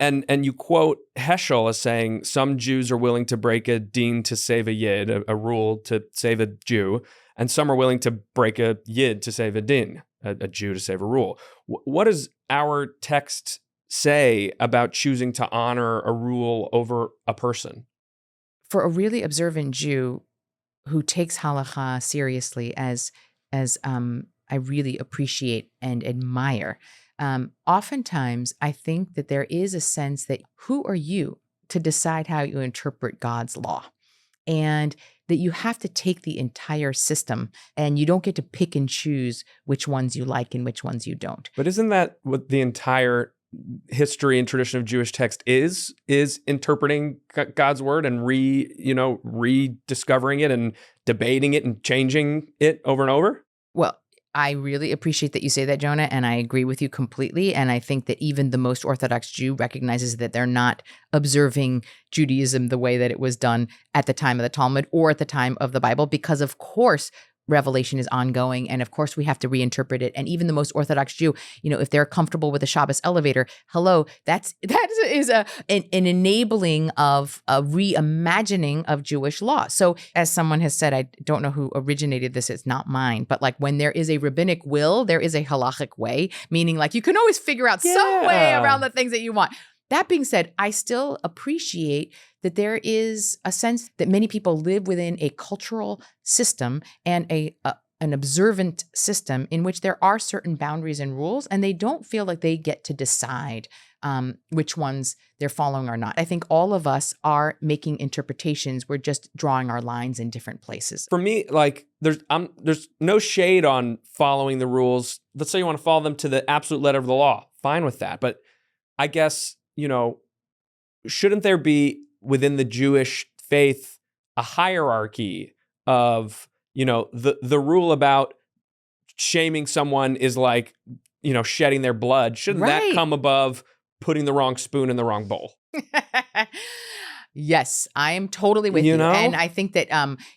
And you quote Heschel as saying, some Jews are willing to break a din to save a yid, a rule to save a Jew, and some are willing to break a yid to save a din, a Jew to save a rule. What does our text say about choosing to honor a rule over a person? For a really observant Jew who takes halakha seriously, as I really appreciate and admire, oftentimes I think that there is a sense that who are you to decide how you interpret God's law? And that you have to take the entire system and you don't get to pick and choose which ones you like and which ones you don't. But isn't that what the entire history and tradition of Jewish text is interpreting God's word and rediscovering it and debating it and changing it over and over? Well, I really appreciate that you say that, Jonah, and I agree with you completely. And I think that even the most Orthodox Jew recognizes that they're not observing Judaism the way that it was done at the time of the Talmud or at the time of the Bible, because of course, revelation is ongoing. And of course, we have to reinterpret it. And even the most Orthodox Jew, if they're comfortable with a Shabbos elevator, hello, that is an enabling of a reimagining of Jewish law. So as someone has said, I don't know who originated this, it's not mine, but like when there is a rabbinic will, there is a halachic way, meaning like you can always figure out some way around the things that you want. That being said, I still appreciate that there is a sense that many people live within a cultural system and an observant system in which there are certain boundaries and rules, and they don't feel like they get to decide which ones they're following or not. I think all of us are making interpretations. We're just drawing our lines in different places. For me, like there's no shade on following the rules. Let's say you want to follow them to the absolute letter of the law. Fine with that. But I guess, shouldn't there be within the Jewish faith a hierarchy of, the rule about shaming someone is like, shedding their blood. Shouldn't that come above putting the wrong spoon in the wrong bowl? Yes, I am totally with you. And I think that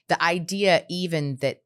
the idea even that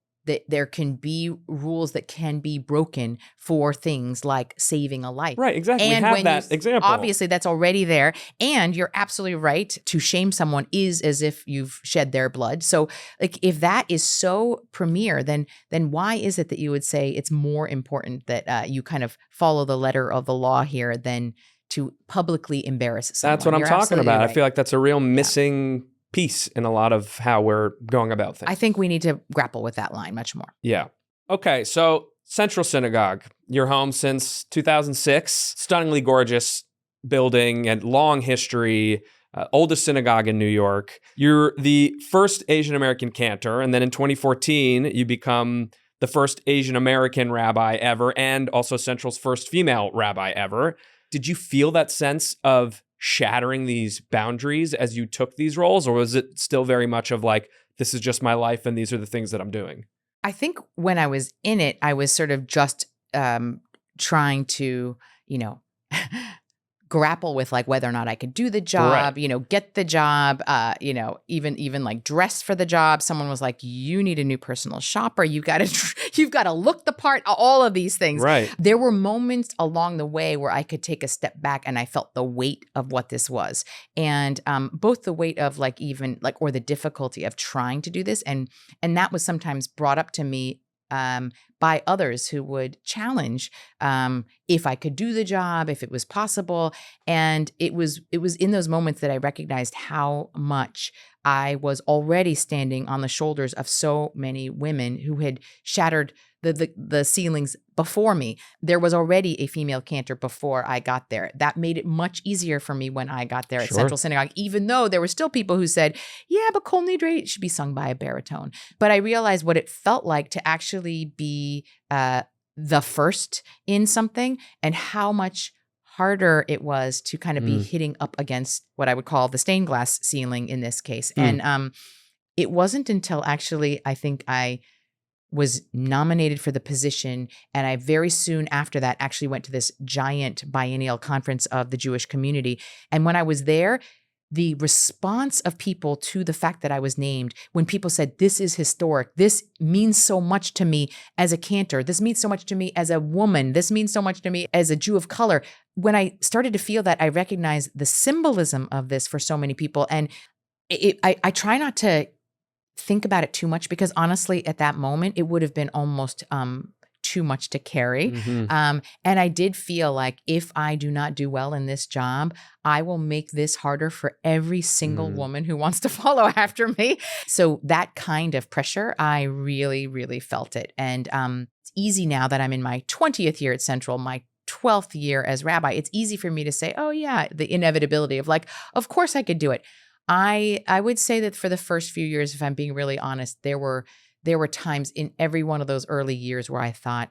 there can be rules that can be broken for things like saving a life. Right, exactly. And we have that example. Obviously, that's already there. And you're absolutely right. To shame someone is as if you've shed their blood. So like, if that is so premier, then why is it that you would say it's more important that you kind of follow the letter of the law here than to publicly embarrass someone? That's what I'm talking about. Right. I feel like that's a real missing piece in a lot of how we're going about things. I think we need to grapple with that line much more. Yeah. Okay, so Central Synagogue, your home since 2006, stunningly gorgeous building and long history, oldest synagogue in New York. You're the first Asian American cantor, and then in 2014, you become the first Asian American rabbi ever, and also Central's first female rabbi ever. Did you feel that sense of shattering these boundaries as you took these roles, or was it still very much of like, this is just my life and these are the things that I'm doing? I think when I was in it, I was sort of just trying to, grapple with like whether or not I could do the job, get the job, even like dress for the job. Someone was like, you need a new personal shopper. You've got to look the part, all of these things. Right. There were moments along the way where I could take a step back and I felt the weight of what this was. And both the weight of like, even like, or the difficulty of trying to do this. And that was sometimes brought up to me by others who would challenge if I could do the job, if it was possible. And it was in those moments that I recognized how much I was already standing on the shoulders of so many women who had shattered the ceilings before me. There was already a female cantor before I got there. That made it much easier for me when I got there at Central Synagogue, even though there were still people who said, yeah, but Kol Nidre should be sung by a baritone. But I realized what it felt like to actually be the first in something and how much harder it was to kind of be hitting up against what I would call the stained glass ceiling in this case. And it wasn't until actually I think I was nominated for the position, and I very soon after that actually went to this giant biennial conference of the Jewish community. And when I was there, the response of people to the fact that I was named, when people said, this is historic, this means so much to me as a cantor, this means so much to me as a woman, this means so much to me as a Jew of color, when I started to feel that, I recognized the symbolism of this for so many people. And I try not to think about it too much because honestly, at that moment, it would have been almost too much to carry. And I did feel like if I do not do well in this job, I will make this harder for every single woman who wants to follow after me. So that kind of pressure, I really, really felt it. And it's easy now that I'm in my 20th year at Central, my 12th year as rabbi. It's easy for me to say, oh yeah, the inevitability of like, of course I could do it. I would say that for the first few years, if I'm being really honest, there were times in every one of those early years where I thought,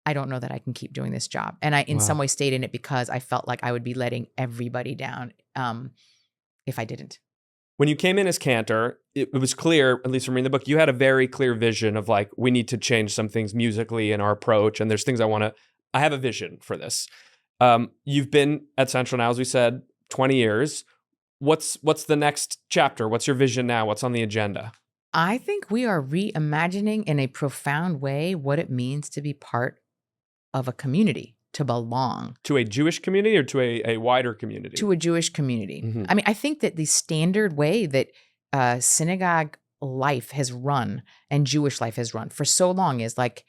I don't know that I can keep doing this job. And I, in some way, stayed in it because I felt like I would be letting everybody down if I didn't. When you came in as cantor, it was clear, at least from reading the book, you had a very clear vision of like, we need to change some things musically in our approach. And there's things I have a vision for this. You've been at Central now, as we said, 20 years. What's the next chapter? What's your vision now? What's on the agenda? I think we are reimagining in a profound way what it means to be part of a community, to belong. To a Jewish community or to a wider community? To a Jewish community. I mean, I think that the standard way that synagogue life has run and Jewish life has run for so long is like,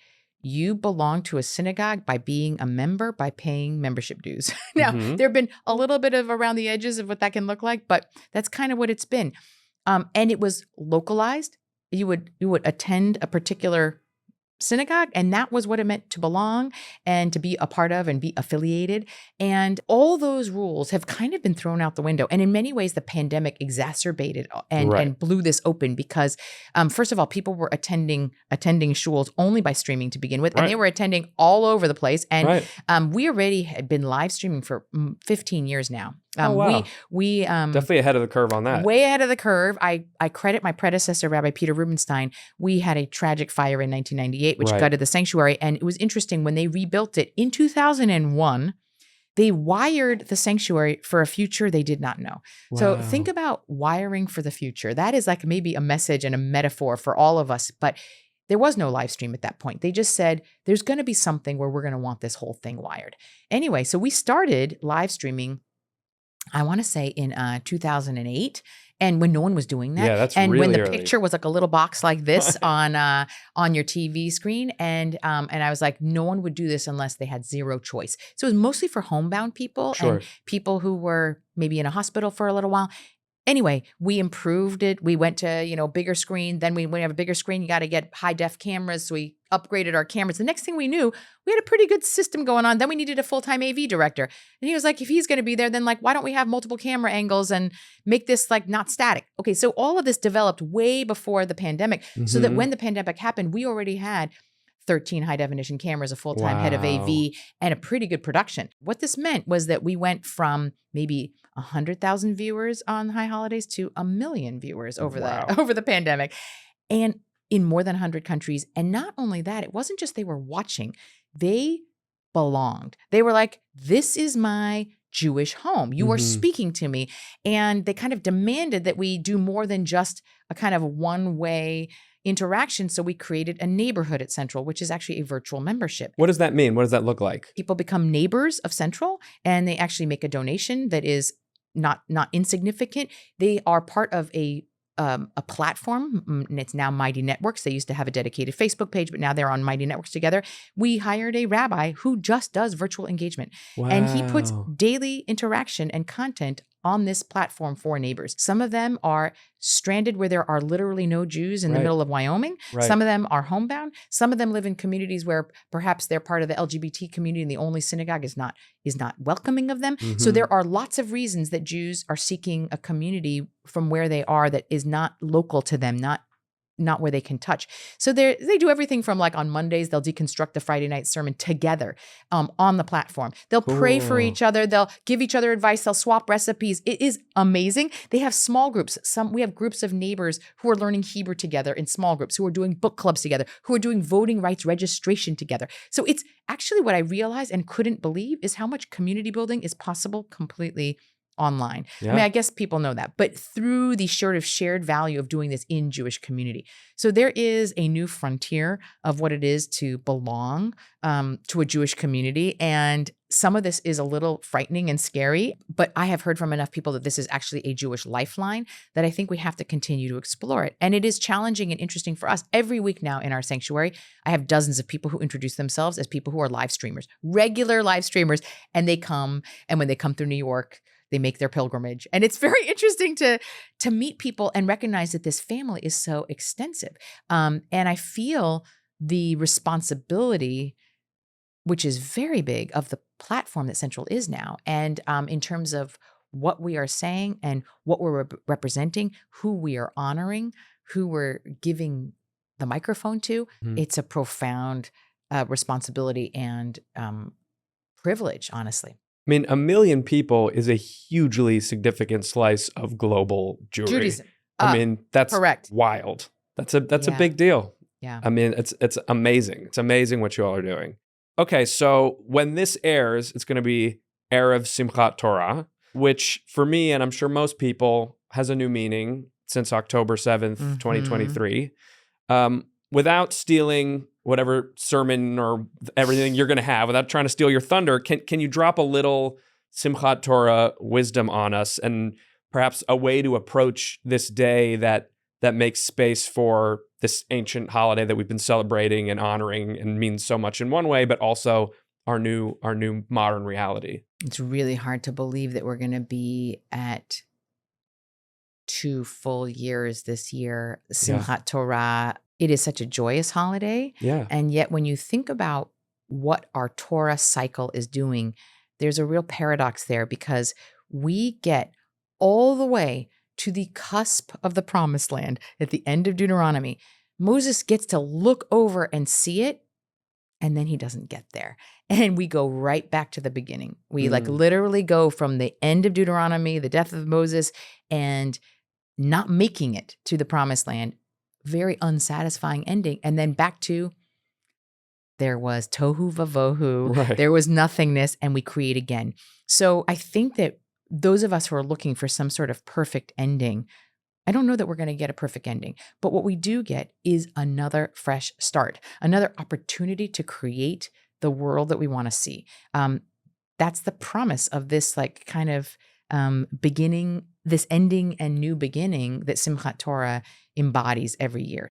you belong to a synagogue by being a member, by paying membership dues. Now, there have been a little bit of around the edges of what that can look like, but that's kind of what it's been. And it was localized. You would attend a particular synagogue, and that was what it meant to belong and to be a part of and be affiliated. And all those rules have kind of been thrown out the window. And in many ways, the pandemic exacerbated and blew this open because, first of all, people were attending shuls only by streaming to begin with, and they were attending all over the place. And we already had been live streaming for 15 years now. We definitely ahead of the curve on that. Way ahead of the curve. I credit my predecessor, Rabbi Peter Rubenstein. We had a tragic fire in 1998, which gutted the sanctuary. And it was interesting when they rebuilt it in 2001, they wired the sanctuary for a future they did not know. So think about wiring for the future. That is like maybe a message and a metaphor for all of us. But there was no live stream at that point. They just said, there's going to be something where we're going to want this whole thing wired. Anyway, so we started live streaming, I want to say in 2008, and when no one was doing that, that's and really when the early. picture was like a little box like this on your TV screen, and I was like, no one would do this unless they had zero choice. So it was mostly for homebound people and people who were maybe in a hospital for a little while. Anyway, we improved it. We went to, bigger screen. Then when you have a bigger screen, you got to get high def cameras. So we upgraded our cameras. The next thing we knew, we had a pretty good system going on. Then we needed a full-time AV director. And he was like, if he's going to be there, then like, why don't we have multiple camera angles and make this like not static? Okay. So all of this developed way before the pandemic so that when the pandemic happened, we already had 13 high definition cameras, a full-time head of AV, and a pretty good production. What this meant was that we went from maybe 100,000 viewers on high holidays to 1 million viewers over the pandemic, and in more than 100 countries. And not only that, it wasn't just they were watching, they belonged. They were like, this is my Jewish home. You are speaking to me. And they kind of demanded that we do more than just a kind of one-way interaction. So we created a neighborhood at Central, which is actually a virtual membership. What does that mean? What does that look like? People become neighbors of Central, and they actually make a donation that is not insignificant. They are part of a platform, and it's now Mighty Networks. They used to have a dedicated Facebook page, but now they're on Mighty Networks together. We hired a rabbi who just does virtual engagement, and he puts daily interaction and content on this platform for neighbors. Some of them are stranded where there are literally no Jews in the middle of Wyoming. Some of them are homebound. Some of them live in communities where perhaps they're part of the LGBT community and the only synagogue is not welcoming of them. So there are lots of reasons that Jews are seeking a community from where they are that is not local to them, not where they can touch. So they do everything from like on Mondays, they'll deconstruct the Friday night sermon together on the platform. They'll pray for each other. They'll give each other advice. They'll swap recipes. It is amazing. They have small groups. We have groups of neighbors who are learning Hebrew together in small groups, who are doing book clubs together, who are doing voting rights registration together. So it's actually what I realized and couldn't believe is how much community building is possible completely online. Yeah. I mean, I guess people know that, but through the sort of shared value of doing this in Jewish community. So there is a new frontier of what it is to belong to a Jewish community. And some of this is a little frightening and scary, but I have heard from enough people that this is actually a Jewish lifeline that I think we have to continue to explore it. And it is challenging and interesting for us. Every week now in our sanctuary, I have dozens of people who introduce themselves as people who are live streamers, regular live streamers, and they come, and when they come through New York, they make their pilgrimage. And it's very interesting to meet people and recognize that this family is so extensive. And I feel the responsibility, which is very big, of the platform that Central is now. And in terms of what we are saying and what we're representing, who we are honoring, who we're giving the microphone to, it's a profound responsibility and privilege, honestly. I mean, 1 million people is a hugely significant slice of global Jewry. Judaism. I mean, that's correct. wild. That's a big deal. Yeah. I mean, it's amazing. It's amazing what you all are doing. Okay, so when this airs, it's going to be Erev Simchat Torah, which for me, and I'm sure most people, has a new meaning since October 7th, 2023. Without stealing whatever sermon or everything you're going to have, without trying to steal your thunder, can you drop a little Simchat Torah wisdom on us, and perhaps a way to approach this day that makes space for this ancient holiday that we've been celebrating and honoring and means so much in one way, but also our new modern reality? It's really hard to believe that we're going to be at 2 full years this year. Simchat Torah. It is such a joyous holiday. Yeah. And yet when you think about what our Torah cycle is doing, there's a real paradox there, because we get all the way to the cusp of the promised land at the end of Deuteronomy. Moses gets to look over and see it, and then he doesn't get there. And we go right back to the beginning. We like literally go from the end of Deuteronomy, the death of Moses, and not making it to the promised land. Very unsatisfying ending. And then back to, there was tohu vavohu, Right. There was nothingness, and we create again. So I think that those of us who are looking for some sort of perfect ending, I don't know that we're going to get a perfect ending, but what we do get is another fresh start, another opportunity to create the world that we want to see. That's the promise of this like kind of beginning, this ending and new beginning that Simchat Torah embodies every year.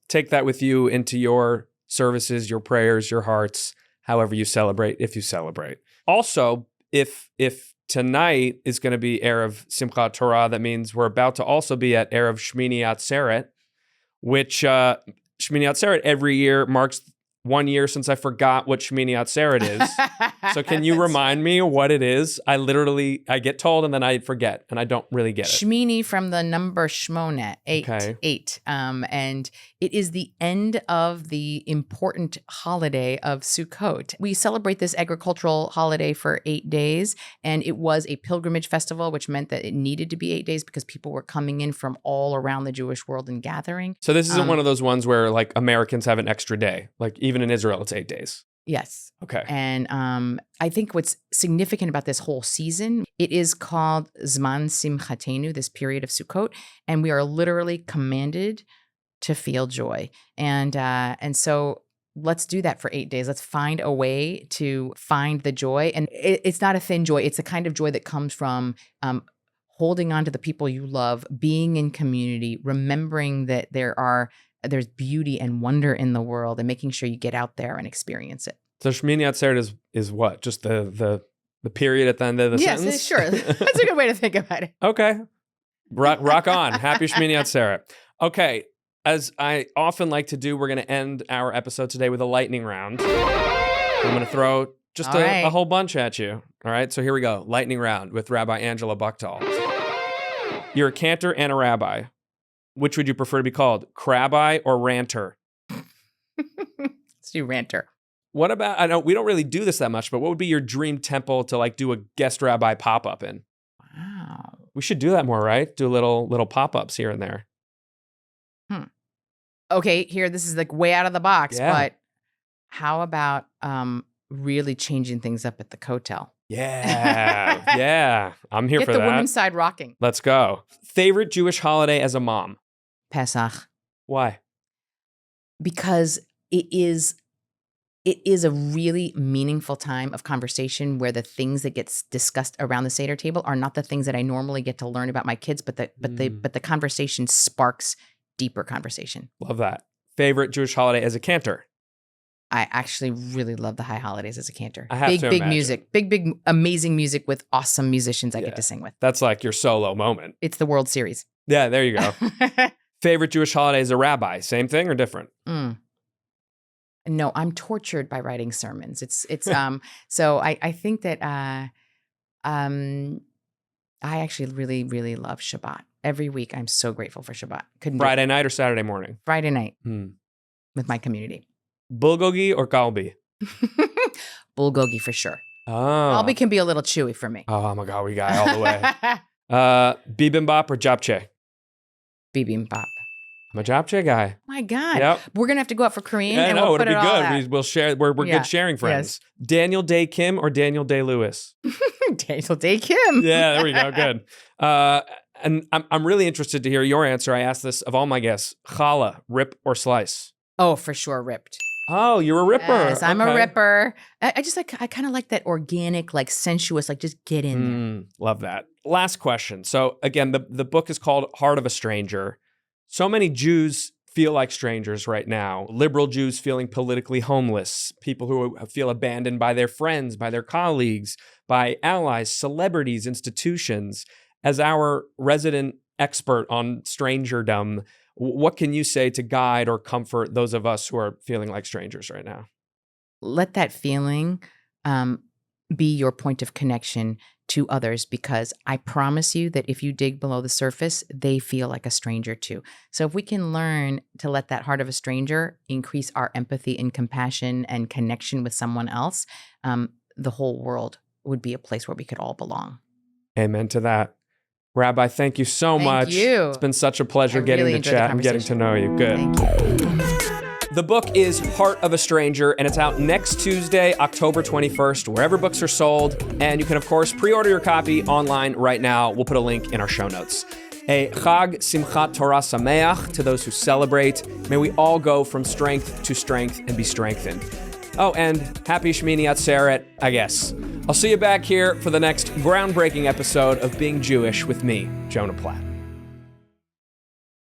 Take that with you into your services, your prayers, your hearts, however you celebrate, if you celebrate. Also, if tonight is going to be Erev Simchat Torah, that means we're about to also be at Erev Shemini Atzeret, which Shemini Atzeret every year marks 1 year since I forgot what Shemini Atzeret is. So can you remind me what it is? I get told and then I forget, and I don't really get it. Shemini from the number Shmona, 8. Okay. 8. And it is the end of the important holiday of Sukkot. We celebrate this agricultural holiday for 8 days, and it was a pilgrimage festival, which meant that it needed to be 8 days because people were coming in from all around the Jewish world and gathering. So this isn't one of those ones where like Americans have an extra day. Like even in Israel, it's 8 days. Yes. Okay. And I think what's significant about this whole season, it is called Zman Simchatenu, this period of Sukkot, and we are literally commanded to feel joy. And so let's do that for 8 days. Let's find a way to find the joy. And it's not a thin joy. It's a kind of joy that comes from holding on to the people you love, being in community, remembering that there's beauty and wonder in the world, and making sure you get out there and experience it. So Shemini Atzeret is what? Just the period at the end of the sentence? Yes, sure. That's a good way to think about it. Okay. Rock on. Happy Shemini Atzeret. Okay. As I often like to do, we're going to end our episode today with a lightning round. I'm going to throw just a whole bunch at you. All right. So here we go. Lightning round with Rabbi Angela Buchdahl. You're a cantor and a rabbi. Which would you prefer to be called? Crabbi or ranter? Let's do ranter. What about, I know we don't really do this that much, but what would be your dream temple to like do a guest rabbi pop-up in? Wow. We should do that more, right? Do little pop-ups here and there. Okay, here, this is like way out of the box, Yeah. but how about really changing things up at the kotel. Yeah. Yeah. I'm here Get for the that. women's side rocking. Let's go. Favorite Jewish holiday as a mom? Pesach. Why? Because it is a really meaningful time of conversation where the things that gets discussed around the Seder table are not the things that I normally get to learn about my kids, but the conversation sparks deeper conversation. Love that. Favorite Jewish holiday as a cantor? I actually really love the high holidays as a cantor. I have to big imagine. music, big amazing music with awesome musicians I get to sing with. That's like your solo moment. It's the World Series. Yeah, there you go. Favorite Jewish holiday as a rabbi? Same thing or different? No, I'm tortured by writing sermons. It's so I think that I actually really, really love Shabbat. Every week I'm so grateful for Shabbat. Friday night or Saturday morning? Friday night with my community. Bulgogi or galbi? Bulgogi for sure. Oh. Galbi can be a little chewy for me. Oh, I'm a galbi guy all the way. Bibimbap or japchae? Bibimbap. I'm a japchae guy. My God. Yep. We're going to have to go out for Korean Yeah, and no, we'll put it'll it be all good. out. We'll share. We're good sharing friends. Yes. Daniel Day Kim or Daniel Day Lewis? Daniel Day Kim. Yeah, there we go. Good. And I'm really interested to hear your answer. I asked this of all my guests. Challah, rip or slice? Oh, for sure, ripped. Oh, you're a ripper. Yes, I'm a Okay. ripper. I just I kind of like that organic, like sensuous, like just get in there. Love that. Last question. So again, the book is called Heart of a Stranger. So many Jews feel like strangers right now. Liberal Jews feeling politically homeless, people who feel abandoned by their friends, by their colleagues, by allies, celebrities, institutions. As our resident expert on strangerdom, what can you say to guide or comfort those of us who are feeling like strangers right now? Let that feeling be your point of connection to others, because I promise you that if you dig below the surface, they feel like a stranger too. So if we can learn to let that heart of a stranger increase our empathy and compassion and connection with someone else, the whole world would be a place where we could all belong. Amen to that. Rabbi, thank you so much. Thank you. It's been such a pleasure I getting really to enjoyed the chat and getting to know you. Good. Thank you. The book is Heart of a Stranger, and it's out next Tuesday, October 21st, wherever books are sold. And you can, of course, pre-order your copy online right now. We'll put a link in our show notes. A Chag Simchat Torah Sameach to those who celebrate. May we all go from strength to strength and be strengthened. Oh, and happy Shemini Atzeret, I guess. I'll see you back here for the next groundbreaking episode of Being Jewish with me, Jonah Platt.